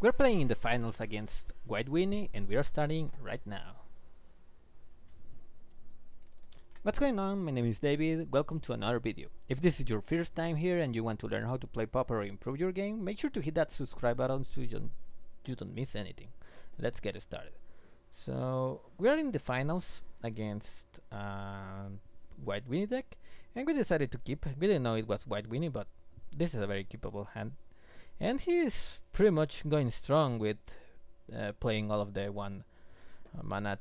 We're playing in the finals against White Weenie, and we are starting right now. What's going on? My name is David. Welcome to another video. If this is your first time here and you want to learn how to play Pauper or improve your game, make sure to hit that subscribe button so you don't miss anything. Let's get started. So we are in the finals against White Weenie deck, and we decided to keep. We didn't know it was White Weenie, but this is a very keepable hand. And he is pretty much going strong with playing all of the one mana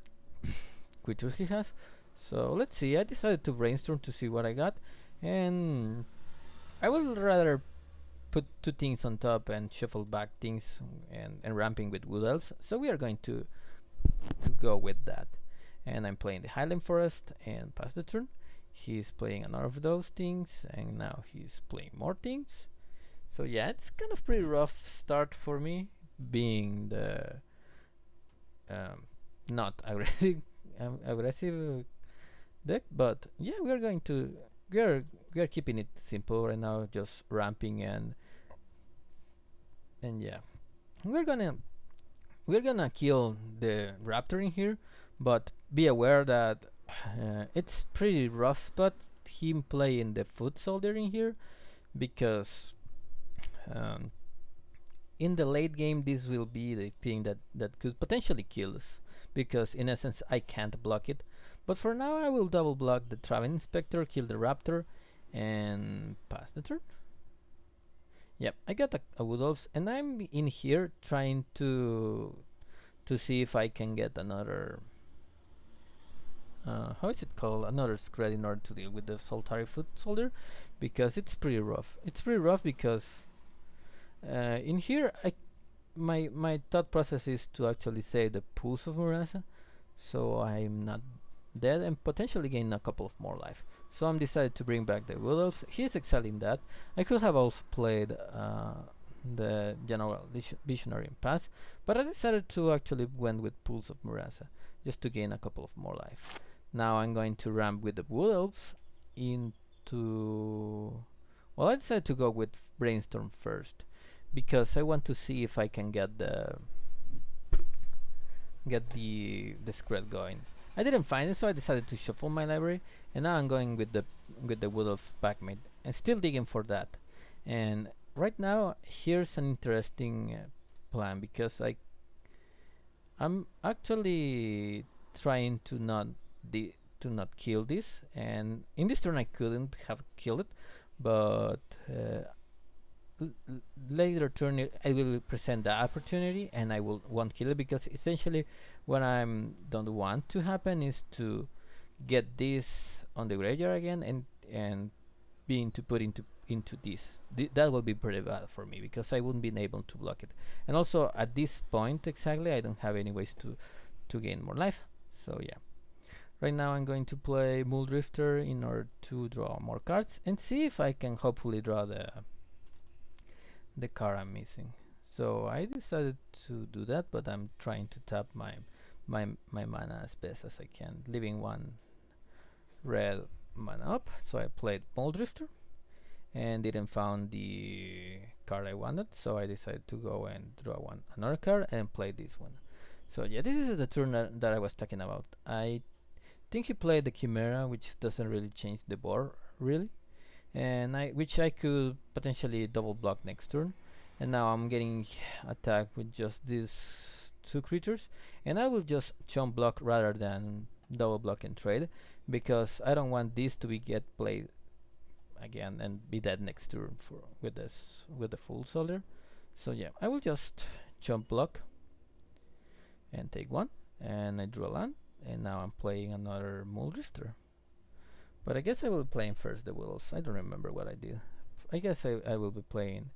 creatures he has. So let's see. I decided to brainstorm to see what I got, and I would rather put two things on top and shuffle back things and ramping with wood elves. So we are going to go with that. And I'm playing the Highland Forest and pass the turn. He's playing another of those things, and now he's playing more things. So yeah, it's kind of pretty rough start for me, being the not aggressive deck. But yeah, we are keeping it simple right now, just ramping and yeah, we're gonna we're gonna kill the raptor in here, but be aware that it's pretty rough spot him playing the foot soldier in here because um, in the late game this will be the thing that could potentially kill us, because in essence I can't block it. But for now I will double block the Traveling Inspector, kill the raptor, and pass the turn. Yep, I got a Wood Elves, and I'm in here trying to see if I can get another how is it called, another scred in order to deal with the Solitary Foot Soldier, because it's pretty rough. It's pretty rough because in here my thought process is to actually save the Pulse of Murasa, so I'm not dead and potentially gain a couple of more life. So I'm decided to bring back the Wood Elves. He's excelling that. I could have also played the General Visionary and pass, but I decided to actually went with Pulse of Murasa just to gain a couple of more life. Now I'm going to ramp with the Wood Elves into... Well, I decided to go with Brainstorm first because I want to see if I can get the script going. I didn't find it, so I decided to shuffle my library, and now I'm going with the Wood Elf backmate and still digging for that. And right now here's an interesting plan, because I'm actually trying to not kill this, and in this turn I couldn't have killed it, but later turn I will present the opportunity and I won't kill it, because essentially what I don't want to happen is to get this on the graveyard again and being to put into this. That will be pretty bad for me, because I wouldn't be able to block it, and also at this point exactly I don't have any ways to gain more life. So yeah, right now I'm going to play Muldrifter in order to draw more cards and see if I can hopefully draw the card I'm missing. So I decided to do that, but I'm trying to tap my mana as best as I can, leaving one red mana up. So I played Muldrifter and didn't found the card I wanted, so I decided to go and draw another card and play this one. So yeah, this is the turn that I was talking about. I think he played the Chimera, which doesn't really change the board really, and which I could potentially double block next turn. And now I'm getting attacked with just these two creatures, and I will just chump block rather than double block and trade, because I don't want this to be get played again and be dead next turn with the full soldier. So yeah, I will just chump block and take one, and I drew a land, and now I'm playing another Muldrifter. But I guess I will be playing first the Willows. I don't remember what I did. I guess I will be playing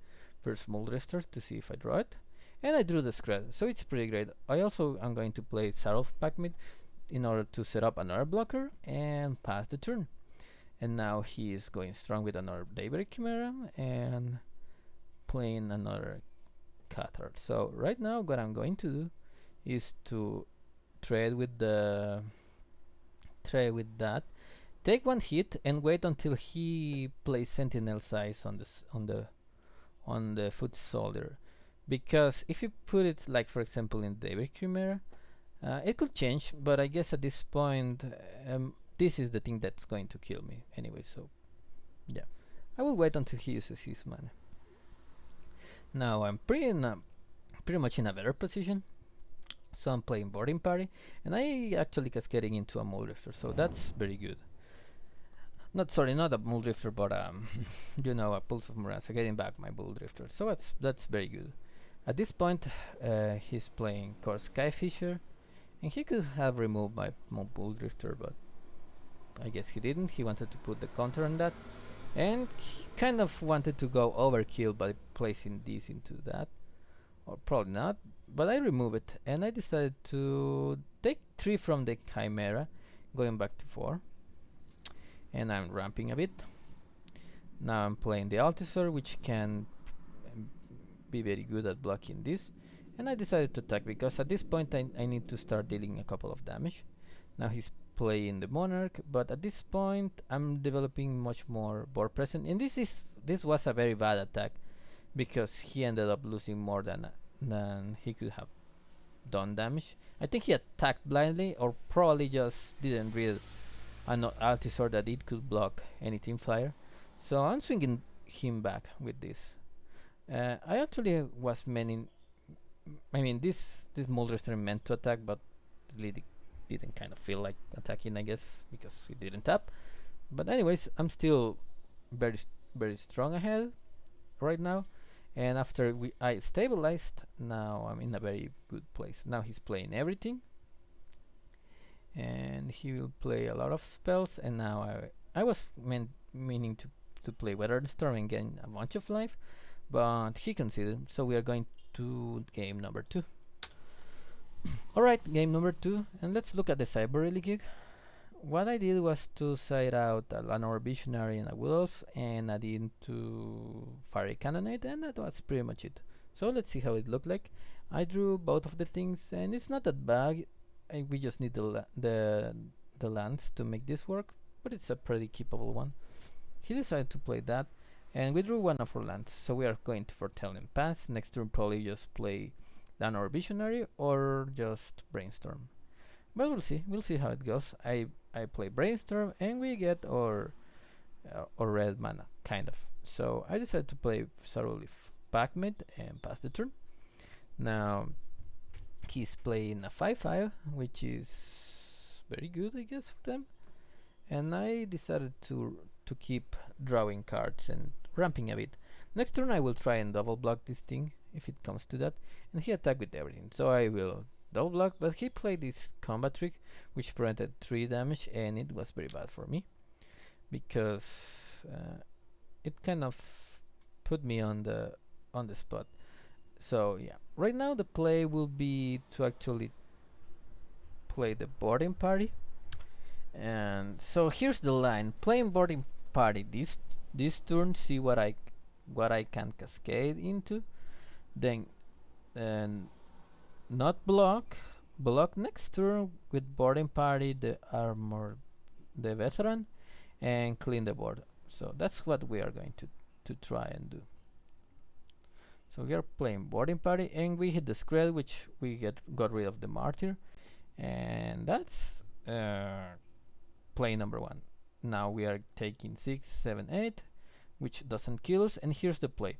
first Muldrifter to see if I draw it. And I drew the scred, so it's pretty great. I also am going to play Sarov Backmid in order to set up another blocker and pass the turn. And now he is going strong with another Daybreak Chimera and playing another Cathar. So right now what I'm going to do is to trade with that, take one hit and wait until he plays Sentinel Size on the foot soldier, because if you put it like, for example, in David Chimera, it could change, but I guess at this point, this is the thing that's going to kill me anyway. So yeah, I will wait until he uses his mana. Now I'm pretty much in a better position. So I'm playing boarding party, and I actually cascading into a Muldrifter, so that's very good. Not a Muldrifter, but a Pulse of Morass, getting back my Muldrifter. So that's very good. At this point, he's playing Core Skyfisher, and he could have removed my Muldrifter, but I guess he didn't. He wanted to put the counter on that, and he kind of wanted to go overkill by placing this into that, or probably not. But I remove it, and I decided to take 3 from the Chimera, going back to 4. And I'm ramping a bit. Now I'm playing the Altisaur, which can be very good at blocking this. And I decided to attack, because at this point I need to start dealing a couple of damage. Now he's playing the Monarch, but at this point I'm developing much more board presence. And this was a very bad attack, because he ended up losing more than he could have done damage. I think he attacked blindly, or probably just didn't read an Altisaur that it could block any Team Flyer. So I'm swinging him back with this. I actually was meaning, I mean, this Muldrifter meant to attack, but really didn't kind of feel like attacking, I guess, because he didn't tap. But anyways, I'm still very strong ahead right now. And after I stabilized, now I'm in a very good place. Now he's playing everything, and he will play a lot of spells. And now I was meaning to play Weather the Storm and gain a bunch of life, but he conceded. So we are going to game number 2. Alright, game number 2, and let's look at the Cyber Relic gig. What I did was to side out a Lanor Visionary and a Wolf, and add into Fiery Cannonade, and that was pretty much it. So let's see how it looked like. I drew both of the things, and it's not that bad. We just need the lands to make this work, but it's a pretty keepable one. He decided to play that, and we drew one of our lands, so we are going to Foretelling Pass. Next turn probably just play Lanor Visionary or just Brainstorm. But we'll see how it goes. I play Brainstorm, and we get our red mana, kind of. So I decided to play Sarulif Packmate and pass the turn. Now he's playing a 5/5, which is very good, I guess, for them. And I decided to keep drawing cards and ramping a bit. Next turn I will try and double block this thing if it comes to that, and he attacked with everything. So I will double block, but he played this combat trick, which prevented 3 damage, and it was very bad for me, because it kind of put me on the spot. So yeah, right now the play will be to actually play the boarding party. And so here's the line: playing boarding party this turn, see what I can cascade into, then not block next turn with boarding party, the armor, the veteran, and clean the board. So that's what we are going to try and do. So we are playing boarding party, and we hit the Skred, which we got rid of the martyr, and that's play number 1. Now we are taking 6, 7, 8, which doesn't kill us. And here's the play.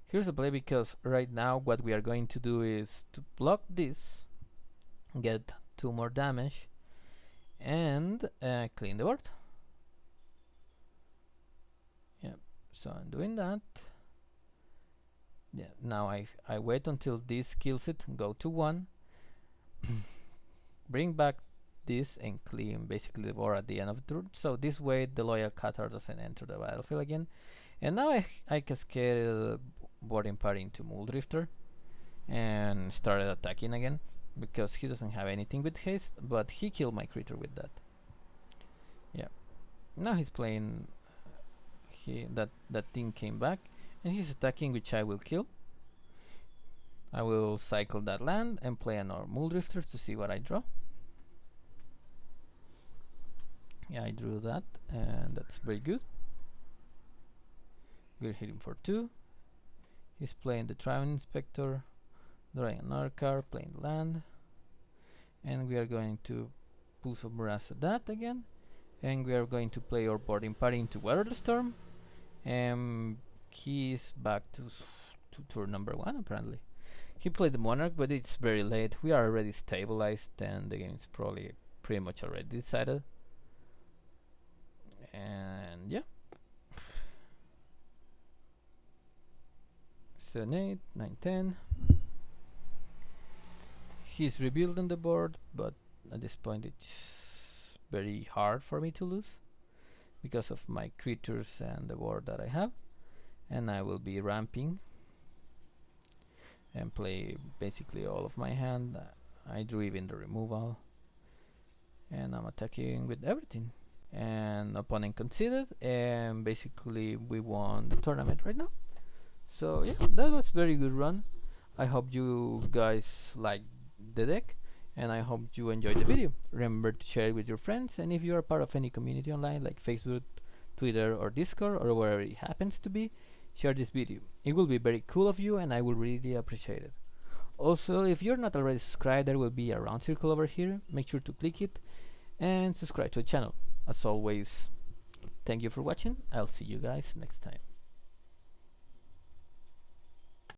Because right now what we are going to do is to block this, get 2 more damage, and clean the board. Yeah, so I'm doing that. Yeah, now I wait until this kills it, go to 1, bring back this, and clean basically the board at the end of the turn. So this way the Loyal Cathar doesn't enter the battlefield again. And now I cascaded boarding party into Muldrifter and started attacking again, because he doesn't have anything with haste, but he killed my creature with that. Yeah, now he's playing that thing came back, and he's attacking, which I will kill. I will cycle that land and play another Muldrifter to see what I draw. Yeah, I drew that, and that's very good. We're hitting for 2. He's playing the Triumph Inspector. drawing another card, playing land, and we are going to pull some Murasa that again, and we are going to play our boarding party into Weather the Storm, and he's back to turn number 1 apparently. He played the Monarch, but it's very late. We are already stabilized, and the game is probably pretty much already decided. And yeah. 7, 8, 9, 10. He's rebuilding the board, but at this point it's very hard for me to lose because of my creatures and the board that I have. And I will be ramping and play basically all of my hand. I drew even the removal, and I'm attacking with everything. And opponent conceded, and basically we won the tournament right now. So yeah, that was very good run. I hope you guys liked the deck, and I hope you enjoyed the video. Remember to share it with your friends, and if you are part of any community online like Facebook, Twitter or Discord or wherever it happens to be, share this video. It will be very cool of you, and I will really appreciate it. Also, if you're not already subscribed, there will be a round circle over here. Make sure to click it and subscribe to the channel. As always, thank you for watching. I'll see you guys next time.